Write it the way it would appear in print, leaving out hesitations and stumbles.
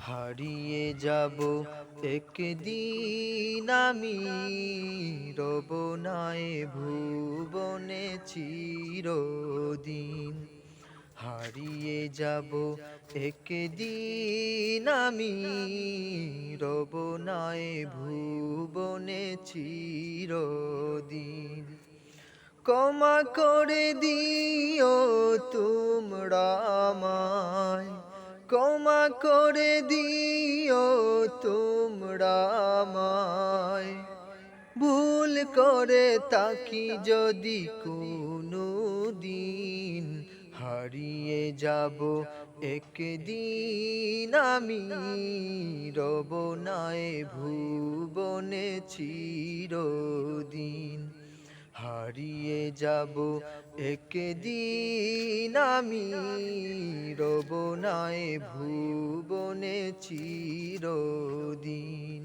হারিয়ে যাব একদিন আমি, রব নাই ভুবনে চিরদিন। হারিয়ে যাব একদিন আমি, রব নাই ভুবনে চিরদিন। ক্ষমা করে দিও তোমরা আমায়, ক্ষমা করে দিও তোমরা আমায়। ভুল করে তাকি যদি কোনো দিন, হারিয়ে যাব একদিন আমি, রব নাই ভুবনে চিরদিন। হারিয়ে যাব একদিন আমি, রব নাই ভুবনে চিরদিন।